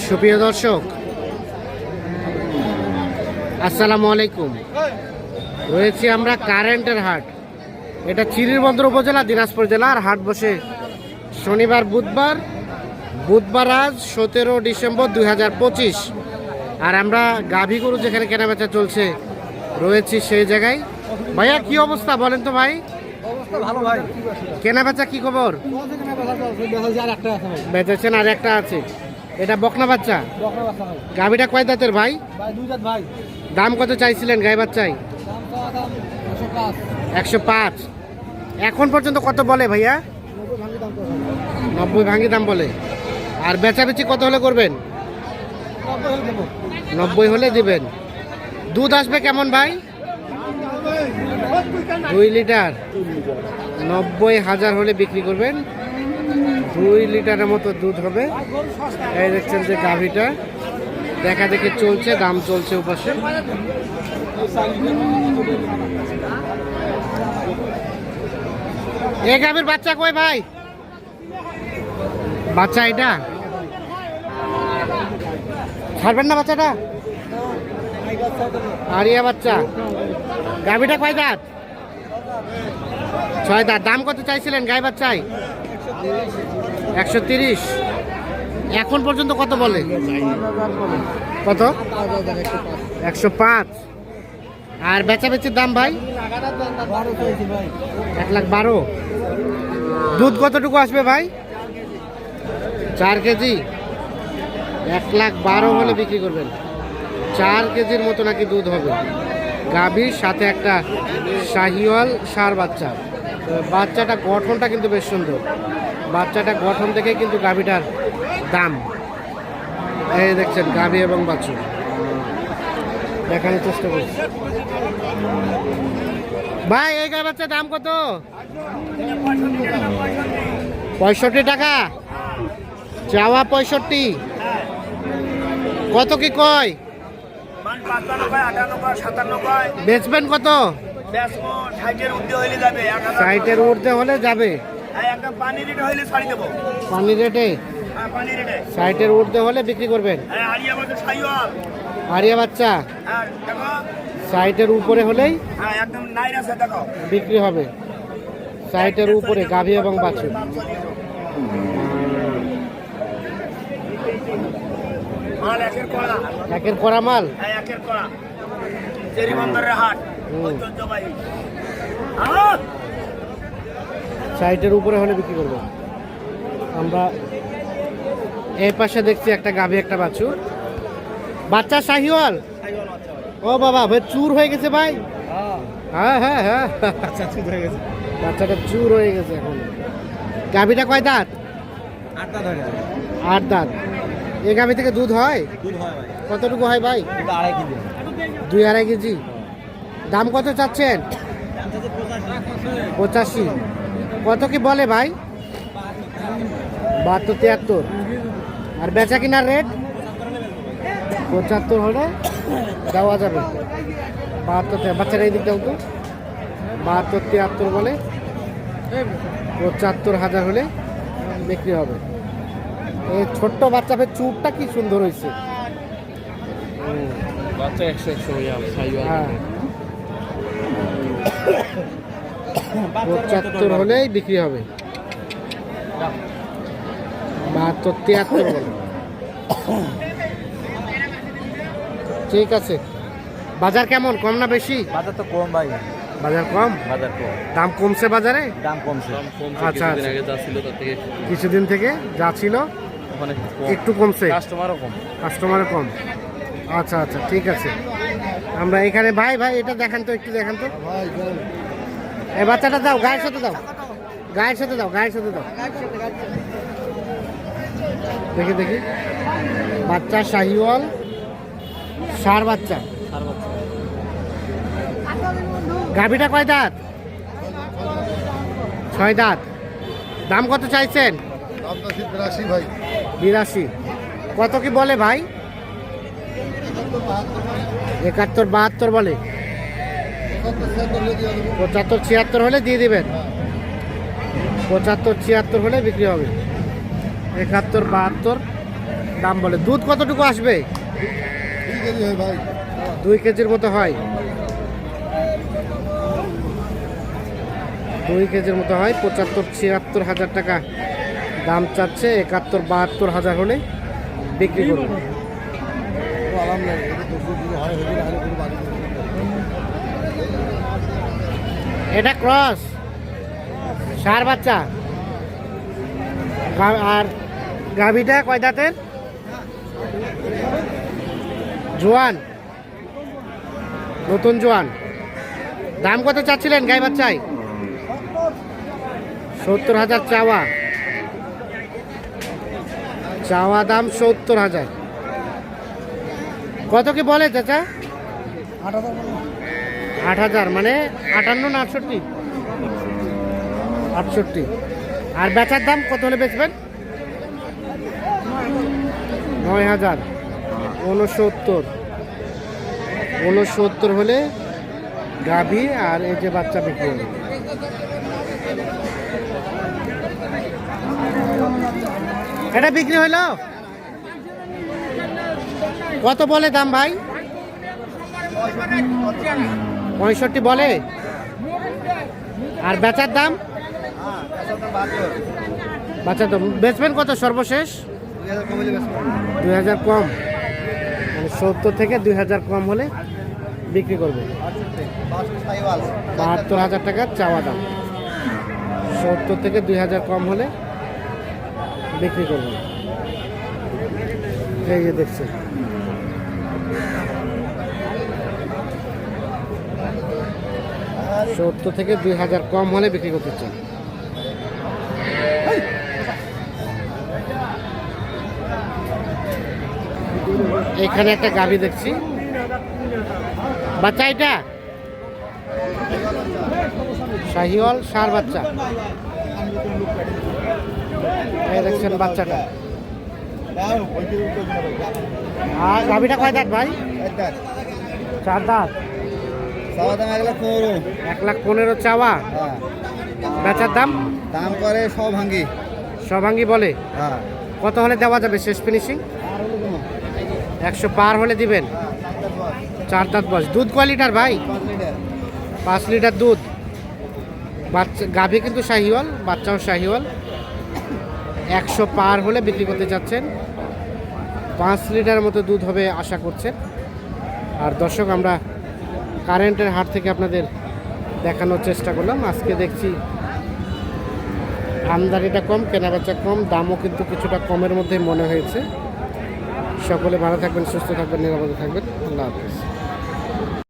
সুপ্রিয় দর্শক, আসসালামু আলাইকুম। রয়েছি আমরা কারেন্টের হাট। এটা চিরিরবন্দর উপজেলা, দিনাজপুর জেলার হাট বসে শনিবার বুধবার আজ 17 ডিসেম্বর 2025। আর আমরা গাভী গরু যেখানে কেনাবেচা চলছে রয়েছি সেই জায়গায়। ভাইয়া কি অবস্থা বলেন তো ভাই? ভালো ভাই, কেনাবেচা কি খবর? বেচেছেন আর একটা আছে, এটা বকনা বাচ্চা। গাভীটা কয় দাঁতের ভাই? দাম কত চাইছিলেন গাই বাচ্চাই? 105। এখন পর্যন্ত কত বলে ভাইয়া? 90 ভাঙি দাম বলে। আর বেচাবেচি কত হলে করবেন? 90 হলে দিবেন। দুধ আসবে কেমন ভাই? 2 লিটার। 90,000 হলে বিক্রি করবেন। 2 লিটারের মতো দুধ হবে। এই দেখছেন যে গাভীটা দেখা দেখে চলছে, দাম চলছে উপাসে। এই গাভীর বাচ্চা কই ভাই? বাচ্চা এটা ছাড়বেন না বাচ্চাটা? আরিয়া বাচ্চা। গাভীটা কয় দাঁত? 6 দাঁত। দাম কত চাইছিলেন গাই বাচ্চাই? 130। এখন পর্যন্ত কত বলে? কত? 105। আর বেচাবেচির দাম ভাই? 1,12,000। দুধ কতটুকু আসবে ভাই? 4 কেজি। 1,12,000 হলে বিক্রি করবেন। 4 কেজির মতো নাকি দুধ হবে। গাভীর সাথে একটা শাহিওয়াল ষাঁড় বাচ্চা। বাচ্চাটা গঠনটা কিন্তু বেশ সুন্দর। বাচ্চাটা গঠন থেকে কিন্তু গাভীটার দাম। এই দেখছেন গাভী এবং বাছুর দেখানোর চেষ্টা করছি। ভাই এই গাই বাচ্চার দাম কত? 65 টাকা। চাওয়া 65। কত কি কয়? বেচবেন কত? 60-এর ঊর্ধ্বে হলে যাবে। পানি রেটে 60-এর ঊর্ধ্বে হলে বিক্রি করবেন। আরিয়া বাচ্চা 60-এর উপরে হলেই বিক্রি হবে। 60-এর উপরে গাভী এবং বাছুর। একের করা মাল। 60-এর উপরে হলে বিক্রি করবো। আমরা এই পাশে দেখছি একটা গাভী একটা বাছুর। বাচ্চা শাহিওয়াল। ও বাবা ভাই চুর হয়ে গেছে ভাই। হ্যাঁ হ্যাঁ হ্যাঁ, বাচ্চাটা চুর হয়ে গেছে এখন। গাভীটা কয় দাঁত? 8 দাঁত। এই গাভী থেকে দুধ হয়? কতটুকু হয় ভাই? 2-2.5 কেজি। দাম কত চাচ্ছেন? 85। কত কি বলে ভাই? 72-73। আর বেচা কিনার রেট 75 হলে দেওয়া যাবে। 72। বাচ্চারা এই দিক দাও তো। 72-73 বলে 75,000 হলে বিক্রি হবে। এই ছোট্ট বাচ্চা ফের চুপটা কি সুন্দর হয়েছে। বাচ্চা 100 হ্যাঁ, 75 হলেই বিক্রি হবে। 72-73 বলে। ঠিক আছে। বাজার কেমন, কম না বেশি? বাজার তো কম ভাই। বাজার কম। দাম কমছে বাজারে? দাম কমছে। আচ্ছা আচ্ছা। কিছুদিন থেকে যা ছিল একটু কমছে। কাস্টমারও কম। আচ্ছা আচ্ছা, ঠিক আছে। আমরা এখানে ভাই এটা দেখান তো, একটু দেখান তো। এই বাচ্চাটা দাও, গায়ের সাথে দাও। দেখি বাচ্চা শাহিওয়াল ষাঁড় বাচ্চা। গাভীটা কয় দাঁত? 6 দাঁত। দাম কত চাইছেন? 82। কত কি বলে ভাই? 71-72 বলে। 75-76 হলে দিয়ে দিবেন। 75-76 হলে বিক্রি হবে। 71-72 দাম বলে। দুধ কতটুকু আসবে? 2 কেজির মতো হয়। 2 কেজির মতো হয়। 75-76 হাজার টাকা দাম চাচ্ছে। 71-72 হাজার হলে বিক্রি করব। এটা ক্রস ষাঁড় বাচ্চা। আর গাভীটা কয় দাঁতের? জোয়ান, নতুন জোয়ান। দাম কত চাচ্ছিলেন গাই বাচ্চায়? 70 হাজার চাওয়া। চাওয়া দাম 70 হাজার। কত কি বলে চাচা? 8,000 মানে 58 না 68? 68। আর বেচার দাম কত হলে বেচবেন? 9,000। 69 হলে গাভী আর এই যে বাচ্চা বিক্রি হবে। এটা বিক্রি হইলো? কত বলে দাম ভাই? 65 বলে। আর বেচার দাম? বাচ্চা তো বেচবেন কত সর্বশেষ? 2,000 কম, মানে 70 থেকে 2,000 কম হলে বিক্রি করবে। 72 হাজার টাকার চাওয়া দাম। 70 থেকে 2,000 কম হলে বিক্রি করবে। এই যে দেখছেন, সত্তর থেকে 2,000 কম হলে বিক্রি করতে চান। এখানে একটা গাভী দেখছি, বাচ্চা এটা শাহিওয়াল ষাঁড় বাচ্চা। এই দেখছেন বাচ্চাটা। আর গাভীটা কয় দাঁত ভাই? 4 দাঁত। 1,15,000 চাওয়া। বেচার দাম? দাম করে সভাঙ্গি বলে। কত হলে দেওয়া যাবে শেষ ফিনিশিং? 100 পার হলে দিবেন। 4 দাঁত বয়স। দুধ কয় লিটার ভাই? 5 লিটার দুধ। বাচ্চা গাভী কিন্তু শাহিওয়াল, বাচ্চাও শাহিওয়াল। 100 পার হলে বিক্রি করতে চাচ্ছেন। 5 লিটার মতো দুধ হবে আশা করছেন। আর দর্শক, আমরা কারেন্টের হাট থেকে আপনাদের দেখানোর চেষ্টা করলাম। আজকে দেখছি আমদানিটা কম, কেনাবেচা কম, দামও কিন্তু কিছুটা কমের মধ্যে মনে হয়েছে। সকলে ভালো থাকবেন, সুস্থ থাকবেন, নিরাপদে থাকবেন। আল্লাহ হাফেজ।